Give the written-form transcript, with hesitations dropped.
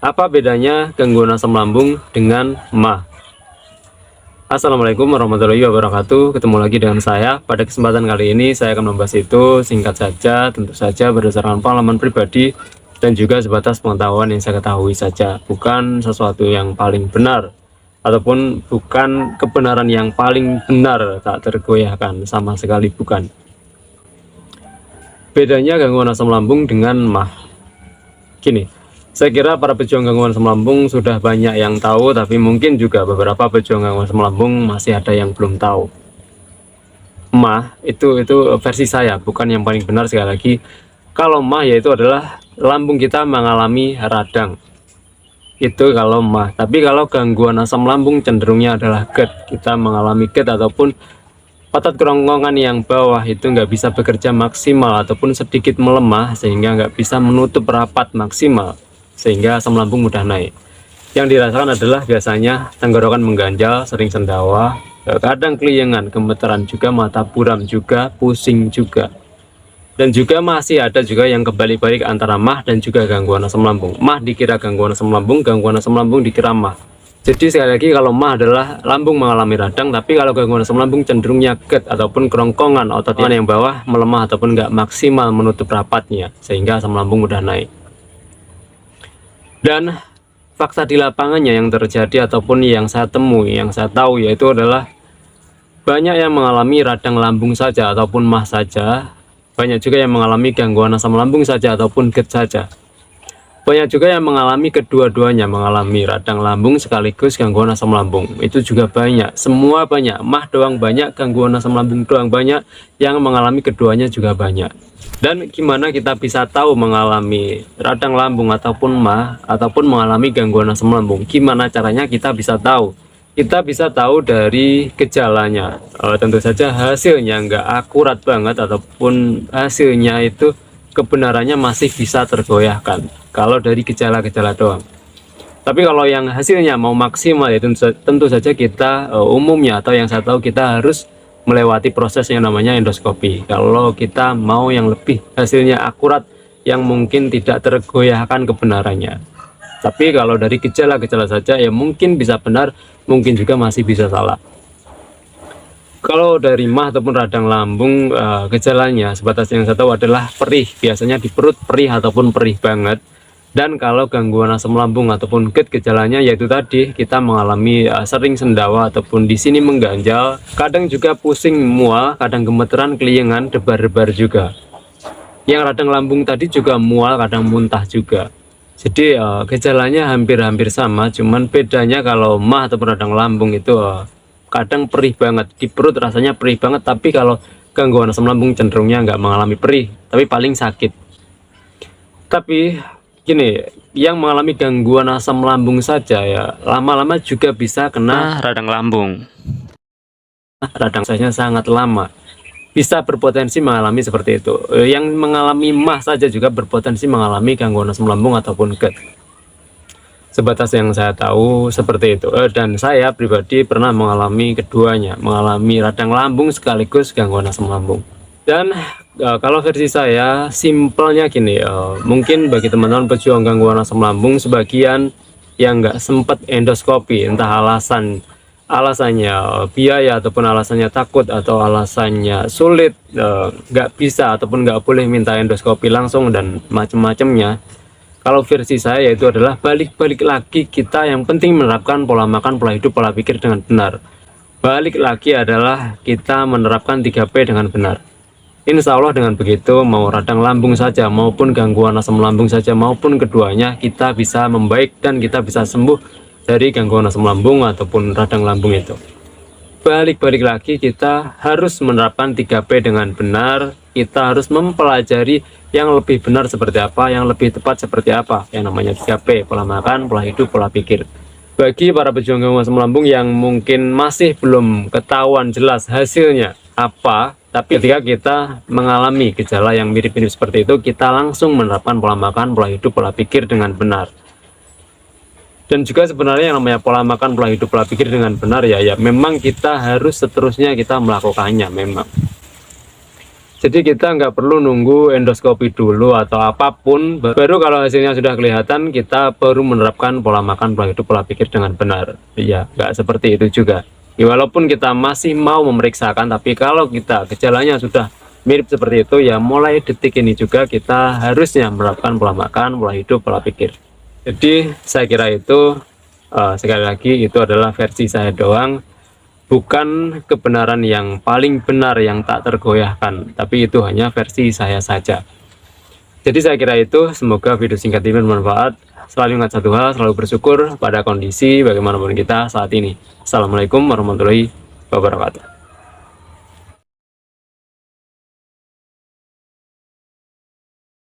Apa bedanya gangguan asam lambung dengan MAH? Assalamualaikum warahmatullahi wabarakatuh. Ketemu lagi dengan saya. Pada kesempatan kali ini saya akan membahas itu singkat saja, tentu saja berdasarkan pengalaman pribadi dan juga sebatas pengetahuan yang saya ketahui saja, bukan sesuatu yang paling benar ataupun bukan kebenaran yang paling benar, tak tergoyahkan sama sekali, bukan. Bedanya gangguan asam lambung dengan MAH. Gini, saya kira para pejuang gangguan asam lambung sudah banyak yang tahu, tapi mungkin juga beberapa pejuang gangguan asam lambung masih ada yang belum tahu. MAH itu versi saya, bukan yang paling benar. Sekali lagi, kalau MAH yaitu adalah lambung kita mengalami radang. Itu kalau MAH. Tapi kalau gangguan asam lambung cenderungnya adalah GERD. Kita mengalami GERD ataupun otot kerongkongan yang bawah itu nggak bisa bekerja maksimal ataupun sedikit melemah sehingga nggak bisa menutup rapat maksimal, sehingga asam lambung mudah naik. Yang dirasakan adalah biasanya tenggorokan mengganjal, sering sendawa, kadang keliengan, gemeteran juga, mata buram juga, pusing juga. Dan juga masih ada juga yang kebalik-balik antara MAH dan juga gangguan asam lambung. MAH dikira gangguan asam lambung dikira MAH. Jadi sekali lagi, kalau MAH adalah lambung mengalami radang, tapi kalau gangguan asam lambung cenderungnya GERD ataupun kerongkongan otot yang bawah melemah ataupun nggak maksimal menutup rapatnya, sehingga asam lambung mudah naik. Dan fakta di lapangannya yang terjadi ataupun yang saya temui, yang saya tahu, yaitu adalah banyak yang mengalami radang lambung saja ataupun MAH saja, banyak juga yang mengalami gangguan asam lambung saja ataupun GERD saja. Banyak juga yang mengalami kedua-duanya, mengalami radang lambung sekaligus gangguan asam lambung. Itu juga banyak, semua banyak. MAH doang banyak, gangguan asam lambung doang banyak, yang mengalami keduanya juga banyak. Dan gimana kita bisa tahu mengalami radang lambung ataupun MAH ataupun mengalami gangguan asam lambung? Gimana caranya kita bisa tahu? Kita bisa tahu dari gejalanya. Tentu saja hasilnya nggak akurat banget ataupun hasilnya itu kebenarannya masih bisa tergoyahkan kalau dari gejala-gejala doang. Tapi kalau yang hasilnya mau maksimal, ya tentu saja kita umumnya, atau yang saya tahu, kita harus melewati proses yang namanya endoskopi. Kalau kita mau yang lebih hasilnya akurat, yang mungkin tidak tergoyahkan kebenarannya. Tapi kalau dari gejala-gejala saja, ya mungkin bisa benar, mungkin juga masih bisa salah. Kalau dari MAH ataupun radang lambung, gejalanya sebatas yang saya tahu adalah perih, biasanya di perut perih ataupun perih banget. Dan kalau gangguan asam lambung ataupun GERD, gejalanya yaitu tadi kita mengalami sering sendawa ataupun di sini mengganjal, kadang juga pusing, mual, kadang gemeteran, keliengan, debar-debar juga. Yang radang lambung tadi juga mual, kadang muntah juga. Jadi gejalanya hampir-hampir sama, cuman bedanya kalau MAH ataupun radang lambung itu kadang perih banget, di perut rasanya perih banget, tapi kalau gangguan asam lambung cenderungnya nggak mengalami perih, tapi paling sakit. Tapi gini, yang mengalami gangguan asam lambung saja ya lama-lama juga bisa kena radang lambung. Radang saya sangat lama bisa berpotensi mengalami seperti itu. Yang mengalami MAH saja juga berpotensi mengalami gangguan asam lambung ataupun GERD. Sebatas yang saya tahu seperti itu, dan saya pribadi pernah mengalami keduanya, mengalami radang lambung sekaligus gangguan asam lambung. Dan kalau versi saya simpelnya gini, mungkin bagi teman-teman pejuang gangguan asam lambung sebagian yang nggak sempat endoskopi, entah alasannya biaya ataupun alasannya takut atau alasannya sulit, nggak bisa ataupun nggak boleh minta endoskopi langsung dan macam-macamnya. Kalau versi saya yaitu adalah balik lagi, kita yang penting menerapkan pola makan, pola hidup, pola pikir dengan benar. Balik lagi adalah kita menerapkan 3P dengan benar. Insya Allah dengan begitu, mau radang lambung saja maupun gangguan asam lambung saja maupun keduanya, kita bisa membaik dan kita bisa sembuh dari gangguan asam lambung ataupun radang lambung itu. Balik lagi, kita harus menerapkan 3P dengan benar. Kita harus mempelajari yang lebih benar seperti apa, yang lebih tepat seperti apa, yang namanya 3P, pola makan, pola hidup, pola pikir. Bagi para pejuang gangguan asam lambung yang mungkin masih belum ketahuan jelas hasilnya apa, tapi ketika kita mengalami gejala yang mirip-mirip seperti itu, kita langsung menerapkan pola makan, pola hidup, pola pikir dengan benar. Dan juga sebenarnya yang namanya pola makan, pola hidup, pola pikir dengan benar ya memang kita harus seterusnya kita melakukannya memang. Jadi kita nggak perlu nunggu endoskopi dulu atau apapun, baru kalau hasilnya sudah kelihatan kita baru menerapkan pola makan, pola hidup, pola pikir dengan benar. Iya, nggak seperti itu juga. Ya, walaupun kita masih mau memeriksakan, tapi kalau kita gejalanya sudah mirip seperti itu, ya mulai detik ini juga kita harusnya menerapkan pola makan, pola hidup, pola pikir. Jadi saya kira itu sekali lagi itu adalah versi saya doang, bukan kebenaran yang paling benar yang tak tergoyahkan, tapi itu hanya versi saya saja. Jadi saya kira itu, semoga video singkat ini bermanfaat. Selalu ingat satu hal, selalu bersyukur pada kondisi bagaimanapun kita saat ini. Assalamualaikum warahmatullahi wabarakatuh.